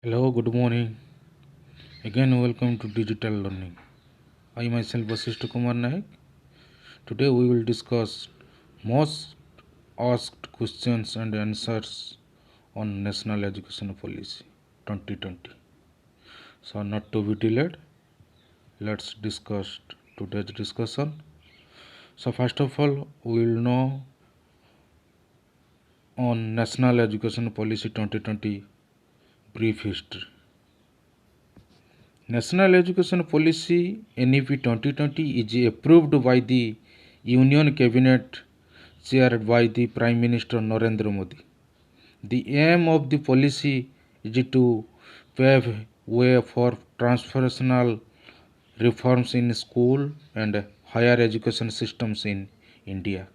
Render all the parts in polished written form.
Hello, good morning. Again, welcome to Digital Learning. I myself Vasisht Kumar Naik. Today we will discuss most asked questions and answers on National Education Policy 2020. So, not to be delayed, let's discuss today's discussion. So, first of all, we will know on National Education Policy 2020 brief history. National Education Policy NEP 2020 is approved by the Union Cabinet chaired by the Prime Minister Narendra Modi. The aim of the policy is to pave way for transformational reforms in school and higher education systems in India.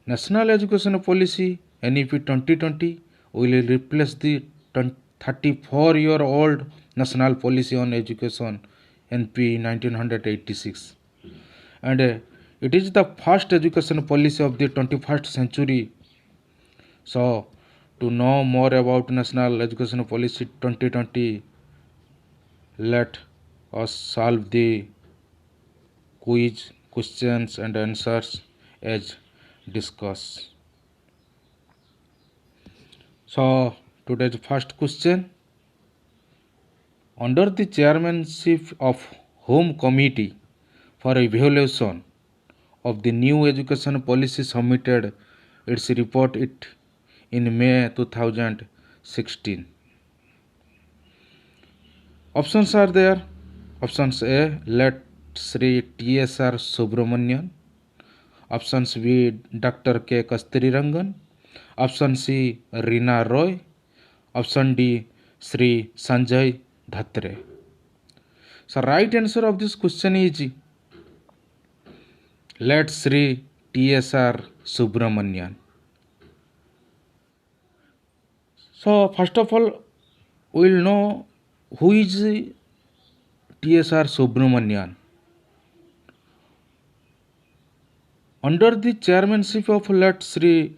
National Education Policy NEP 2020 will replace the 34-year-old National Policy on Education NP 1986, and it is the first education policy of the 21st century. So, to know more about National Education Policy 2020, let us solve the quiz questions and answers as discussed. So, today's first question. Under the chairmanship of Home Committee for Evaluation of the new education policy submitted its report in May 2016. Options are there. Options A, let Sri TSR Subramanian. Options B, Dr. K. Kasturirangan. Option C, Reena Roy. Option D, Sri Sanjay Dhatre. So right answer of this question is let Sri TSR Subramanian. So first of all, we will know who is TSR Subramanian. Under the chairmanship of let Sri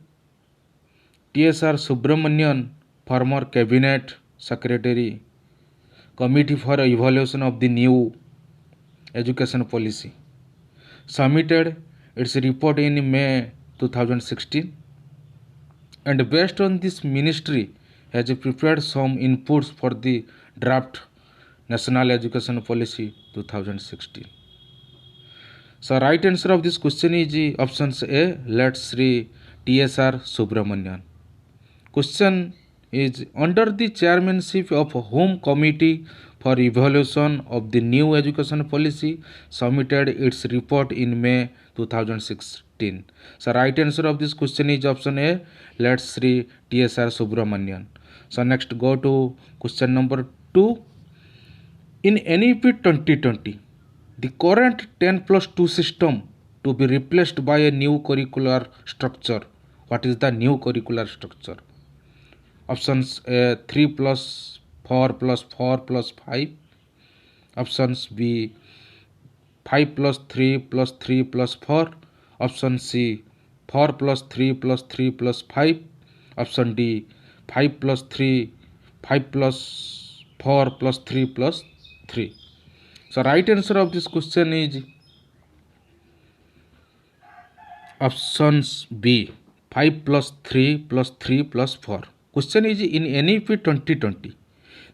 TSR Subramanian, former Cabinet Secretary, Committee for Evaluation of the New Education Policy, submitted its report in May 2016, and based on this ministry has prepared some inputs for the draft National Education Policy 2016. So right answer of this question is options A, let Sri TSR Subramanian. Question is under the chairmanship of Home Committee for Evaluation of the New Education Policy submitted its report in May 2016. So right answer of this question is option A, let Sri TSR Subramanian. So next go to question number 2. In NEP 2020, the current 10+2 system to be replaced by a new curricular structure. What is the new curricular structure? Options A, 3 plus 4 plus 4 plus 5. Options B, 5 plus 3 plus 3 plus 4. Option C, 4 plus 3 plus 3 plus 5. Option D, 5 plus 3, 5 plus 4 plus 3 plus 3. So right answer of this question is options B, 5 plus 3 plus 3 plus 4. Question is in NEP 2020,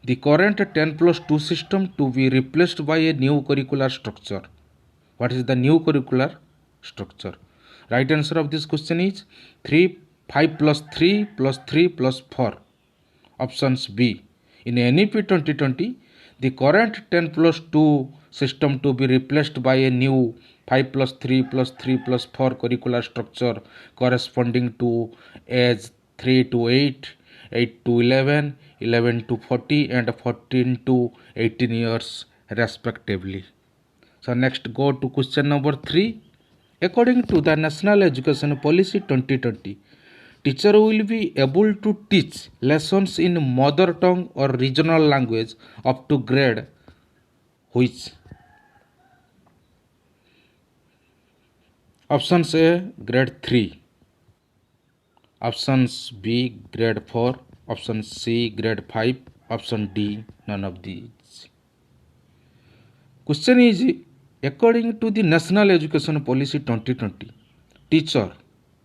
the current 10+2 system to be replaced by a new curricular structure. What is the new curricular structure? Right answer of this question is 5 plus 3 plus 3 plus 4. Options B. In NEP 2020, the current 10+2 system to be replaced by a new 5 plus 3 plus 3 plus 4 curricular structure corresponding to age 3 to 8, 8 to 11, 11 to 40 and 14 to 18 years respectively. So next go to question number 3. According to the National Education Policy 2020, teacher will be able to teach lessons in mother tongue or regional language up to grade which? Options A, grade 3. Options B, grade 4. Option C, grade 5. Option D, none of these. Question is, according to the National Education Policy 2020, teacher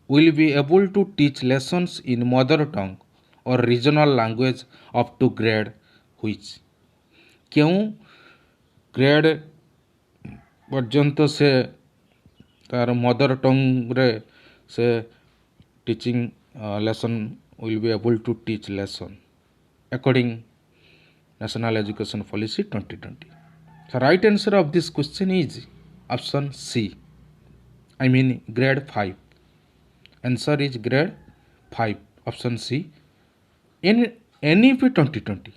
will be able to teach lessons in mother tongue or regional language up to grade which? क्यों grade पर्यंत से तार mother tongue रे से teaching lesson will be able to teach lesson according National Education Policy 2020. The right answer of this question is option C. I mean grade 5. Answer is grade 5. Option C. In NEP 2020,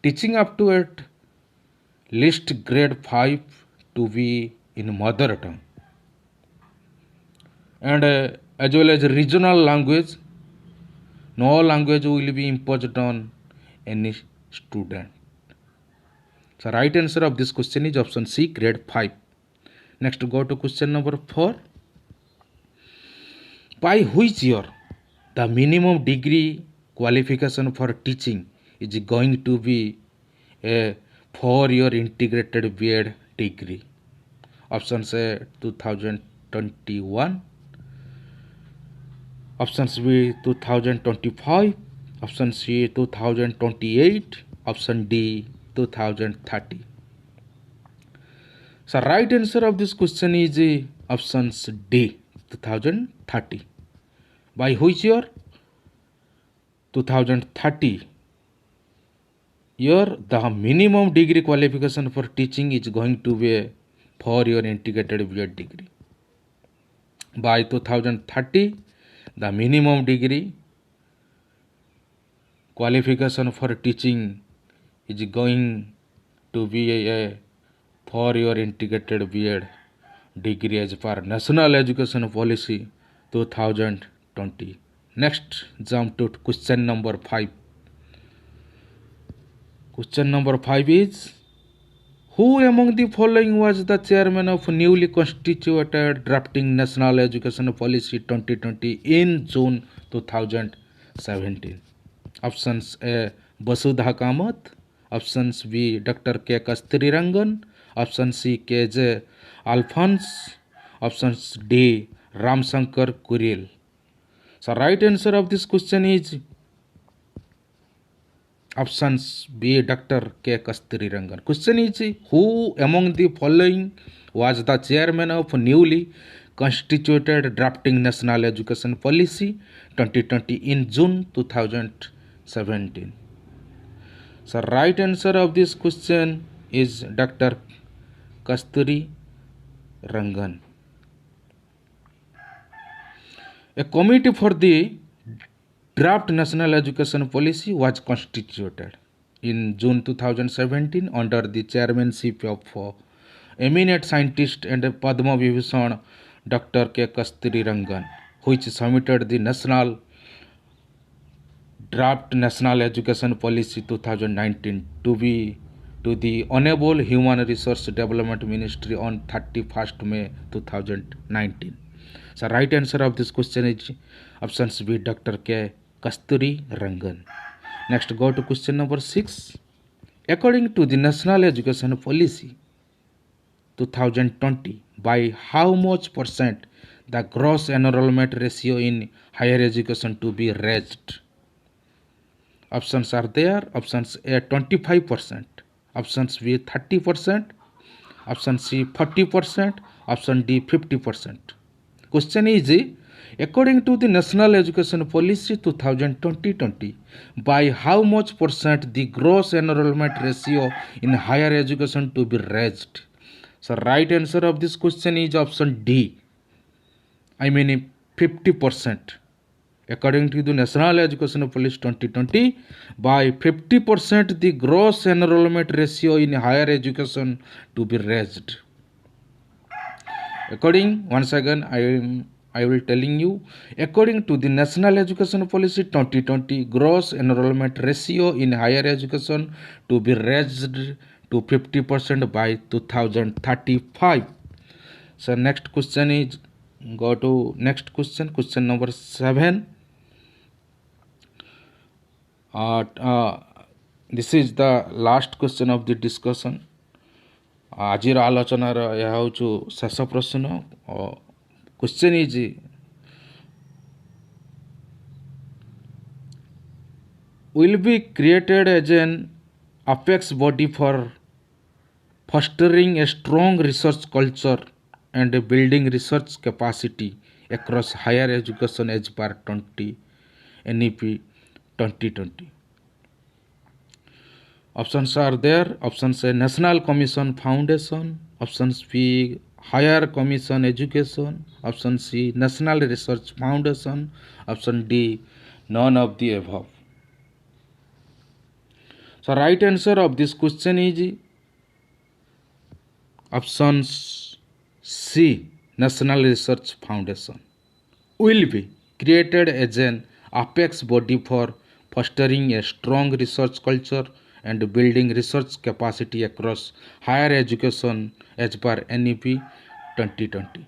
teaching up to at least grade 5 to be in mother tongue and as well as regional language. No language will be imposed on any student. The right answer of this question is option C, grade 5. Next, go to question number 4. By which year the minimum degree qualification for teaching is going to be a 4-year integrated B.Ed degree? Options A, 2021. Options B, 2025. Option C, 2028. Option D, 2030. So right answer of this question is options D, 2030. By which year? 2030 year the minimum degree qualification for teaching is going to be a 4-year integrated B.Ed degree. By 2030 the minimum degree qualification for teaching is going to be a 4-year integrated B.Ed degree as per National Education Policy 2020. Next, jump to question number 5. Question number 5 is, who among the following was the chairman of newly constituted drafting National Education Policy 2020 in June 2017? Options A, Vasudha Kamath. Options B, Dr. K. Kasturirangan. Option C, K.J. Alphonse. Options D, Ramshankar Kuril. So right answer of this question is options B, Dr. K. Kasturirangan. Question is, who among the following was the chairman of newly constituted drafting National Education Policy 2020 in June 2017? So right answer of this question is Dr. Kasturirangan. A committee for the draft National Education Policy was constituted in June 2017 under the chairmanship of eminent scientist and Padma Vibhushan Dr. K. Kasturirangan, which submitted the national draft National Education Policy 2019 to the Honorable Human Resource Development Ministry on 31st May 2019. So right answer of this question is options B, Dr. K. Kasturirangan. Next, go to question number 6. According to the National Education Policy 2020, by how much percent the gross enrollment ratio in higher education to be raised? Options are there. Options A, 25%. Options B, 30%. Option C, 40%. Option D, 50%. Question is, according to the National Education Policy 2020, by how much percent the gross enrollment ratio in higher education to be raised? So right answer of this question is option D. I mean 50%. According to the National Education Policy 2020, by 50% the gross enrollment ratio in higher education to be raised. According, once again, I will telling you, according to the National Education Policy 2020, gross enrollment ratio in higher education to be raised to 50% by 2035. So next question is, go to next question, question number 7. This is the last question of the discussion. ଆଜିର ଆଲୋଚନାର ଏହା ହେଉଛି ଶେଷ ପ୍ରଶ୍ନ. Question is, will be created as an apex body for fostering a strong research culture and building research capacity across higher education as per 20 NEP 2020. Options are there. Options A, National Commission Foundation. Options B, Higher Commission Education. Option C, National Research Foundation. Option D, none of the above. So right answer of this question is option C, National Research Foundation. Will be created as an apex body for fostering a strong research culture and building research capacity across higher education as per NEP 2020.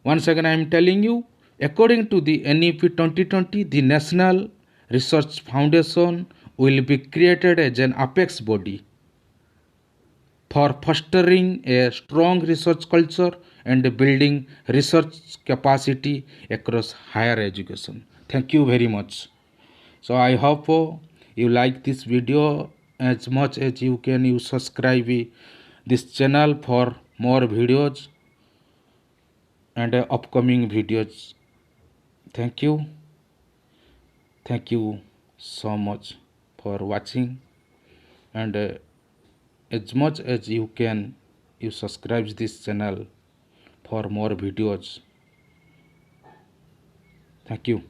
Once again I am telling you, according to the NEP 2020, the National Research Foundation will be created as an apex body for fostering a strong research culture and building research capacity across higher education. Thank you very much. So I hope you like this video. As much as you can, you subscribe this channel for more videos and upcoming videos. Thank you so much for watching, and as much as you can, you subscribe this channel for more videos. Thank you.